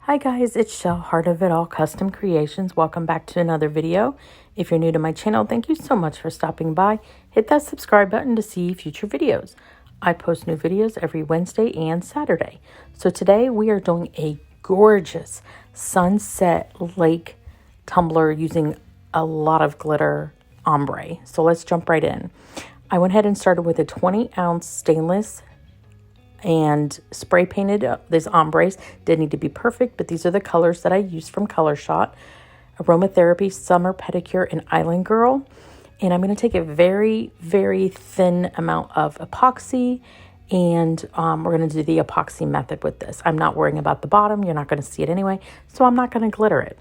Hi guys, it's Shell, Heart of It All Custom Creations. Welcome back to another video. If you're new to my channel, thank you so much for stopping by. Hit that subscribe button to see future videos. I post new videos every Wednesday and Saturday. So today we are doing a gorgeous sunset lake tumbler using a lot of glitter ombre. So let's jump right in. I went ahead and started with a 20-ounce stainless and spray painted these ombres. Didn't need to be perfect, but these are the colors that I used from Color Shot. Aromatherapy, Summer Pedicure, and Island Girl. And I'm going to take a very, very thin amount of epoxy, and we're going to do the epoxy method with this. I'm not worrying about the bottom. You're not going to see it anyway, so I'm not going to glitter it.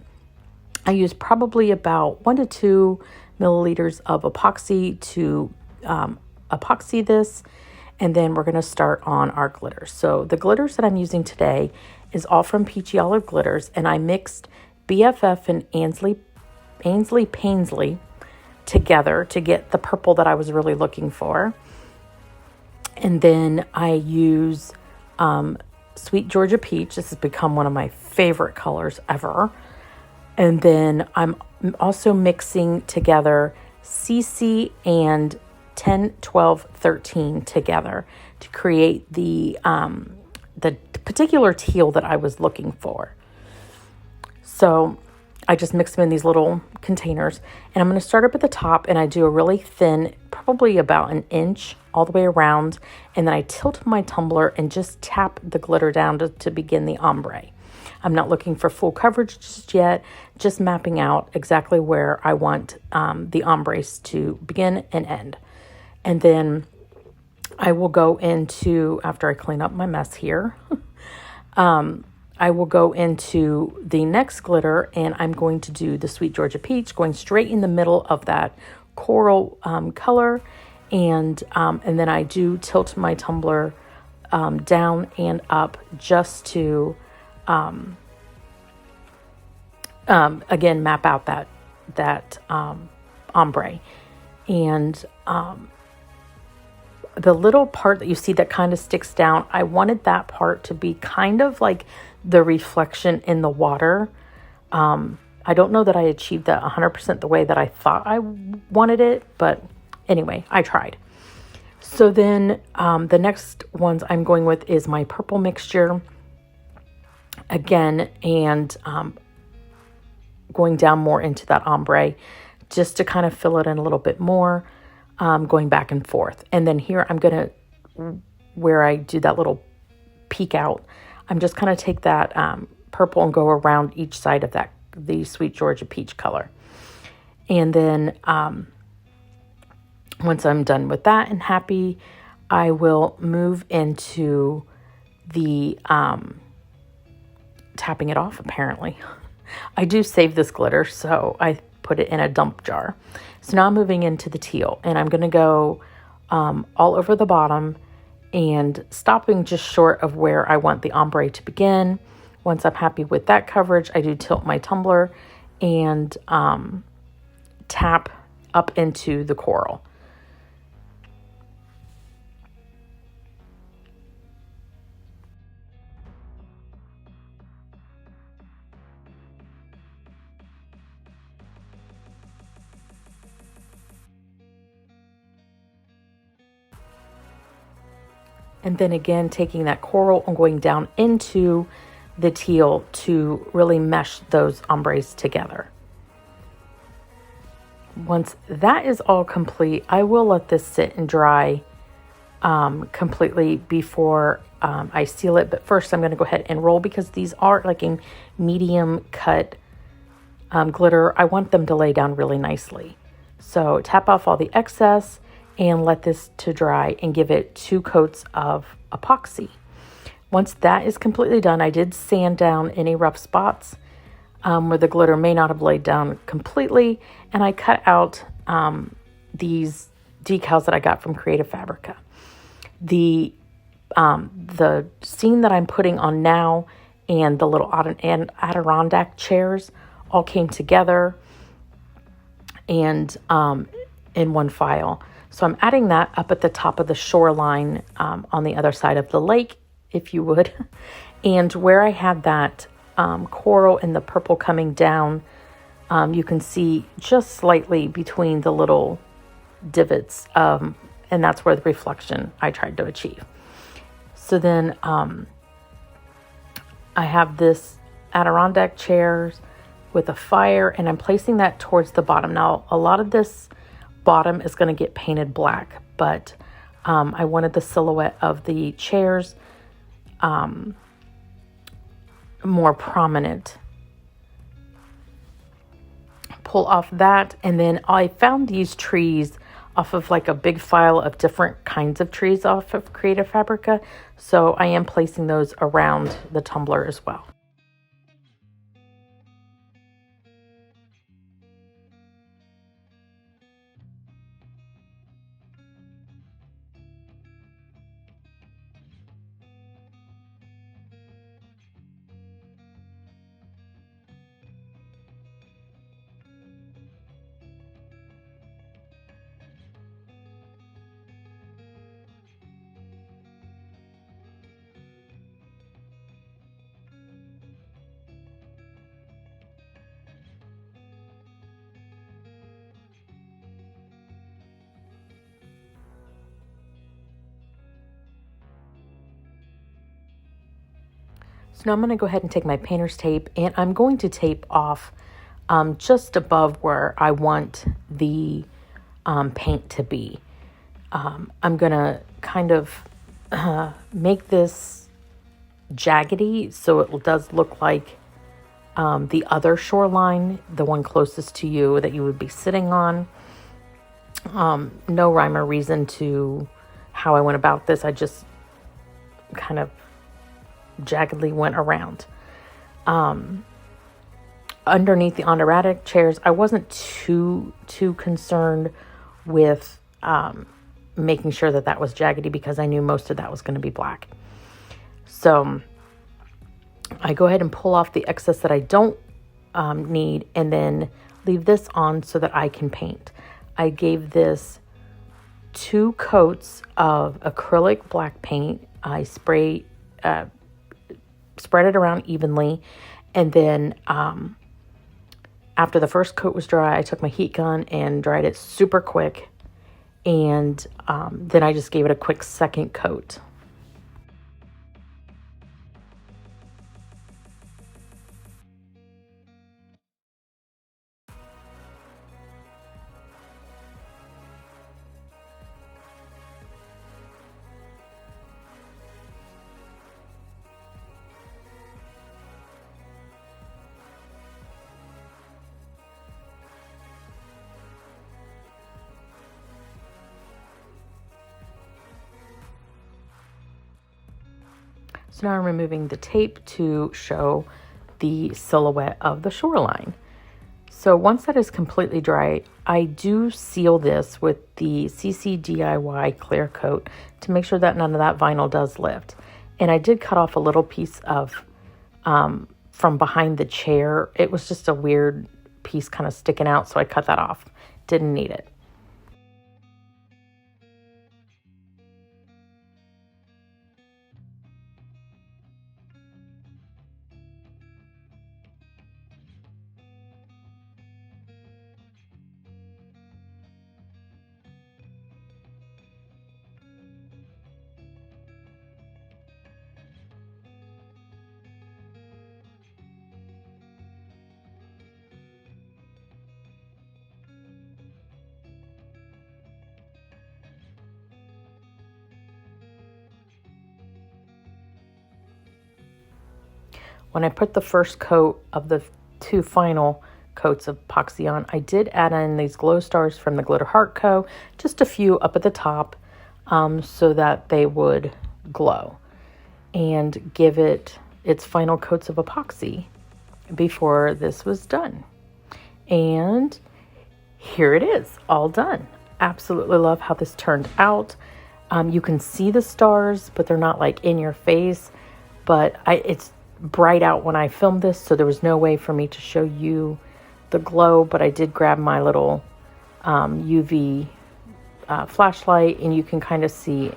I use probably about 1 to 2 milliliters of epoxy to epoxy this. And then we're going to start on our glitters. So the glitters that I'm using today is all from Peachy Olive Glitters. And I mixed BFF and Ansley Pansley together to get the purple that I was really looking for. And then I use Sweet Georgia Peach. This has become one of my favorite colors ever. And then I'm also mixing together Cece and 10, 12, 13 together to create the particular teal that I was looking for. So I just mix them in these little containers, and I'm going to start up at the top, and I do a really thin, probably about 1 inch all the way around, and then I tilt my tumbler and just tap the glitter down to begin the ombre. I'm not looking for full coverage just yet, just mapping out exactly where I want the ombres to begin and end. And then I will go into, after I clean up my mess here, I will go into the next glitter, and I'm going to do the Sweet Georgia Peach, going straight in the middle of that coral color. And then I do tilt my tumbler down and up just to, again, map out that ombre. And the little part that you see that kind of sticks down, I wanted that part to be kind of like the reflection in the water. I don't know that I achieved that 100% the way that I thought I wanted it, but anyway, I tried. So then the next ones I'm going with is my purple mixture again, and going down more into that ombre just to kind of fill it in a little bit more. Going back and forth. And then here I'm going to, where I do that little peek out, I'm just kind of take that purple and go around each side of the Sweet Georgia Peach color. And then once I'm done with that and happy, I will move into the tapping it off, apparently. I do save this glitter, so I put it in a dump jar. So now I'm moving into the teal, and I'm going to go all over the bottom and stopping just short of where I want the ombre to begin. Once I'm happy with that coverage, I do tilt my tumbler and tap up into the coral. And then again, taking that coral and going down into the teal to really mesh those ombres together. Once that is all complete, I will let this sit and dry completely before I seal it. But first I'm going to go ahead and roll, because these are like a medium cut glitter. I want them to lay down really nicely. So tap off all the excess and let this to dry and give it 2 coats of epoxy. Once that is completely done, I did sand down any rough spots where the glitter may not have laid down completely, and I cut out these decals that I got from Creative Fabrica. The scene that I'm putting on now and the little Adirondack chairs all came together and in one file. So I'm adding that up at the top of the shoreline on the other side of the lake, if you would. And where I had that coral and the purple coming down. You can see just slightly between the little divots, and that's where the reflection I tried to achieve. So then I have this Adirondack chairs with a fire, and I'm placing that towards the bottom. Now, a lot of this bottom is going to get painted black, but I wanted the silhouette of the chairs more prominent. Pull off that, and then I found these trees off of like a big file of different kinds of trees off of Creative Fabrica, so I am placing those around the tumbler as well. So now I'm going to go ahead and take my painter's tape, and I'm going to tape off just above where I want the paint to be. I'm going to kind of make this jaggedy so it does look like the other shoreline, the one closest to you that you would be sitting on. No rhyme or reason to how I went about this. I just kind of jaggedly went around. Underneath the Adirondack chairs, I wasn't too concerned with making sure that that was jaggedy, because I knew most of that was going to be black. So I go ahead and pull off the excess that I don't need, and then leave this on so that I can paint. I gave this 2 coats of acrylic black paint. I spread it around evenly, and then after the first coat was dry, I took my heat gun and dried it super quick, and then I just gave it a quick second coat. So now I'm removing the tape to show the silhouette of the shoreline. So once that is completely dry, I do seal this with the Cece DIY clear coat to make sure that none of that vinyl does lift. And I did cut off a little piece of from behind the chair. It was just a weird piece kind of sticking out, so I cut that off. Didn't need it. When I put the first coat of the 2 final coats of epoxy on, I did add in these glow stars from the Glitter Heart Co. Just a few up at the top so that they would glow, and give it its final coats of epoxy before this was done. And here it is, all done. Absolutely love how this turned out. You can see the stars, but they're not like in your face. But it's bright out when I filmed this, so there was no way for me to show you the glow, but I did grab my little UV flashlight, and you can kind of see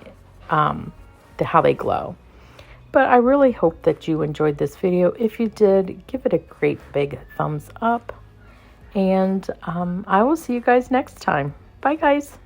how they glow. But I really hope that you enjoyed this video. If you did, give it a great big thumbs up. And I will see you guys next time. Bye, guys.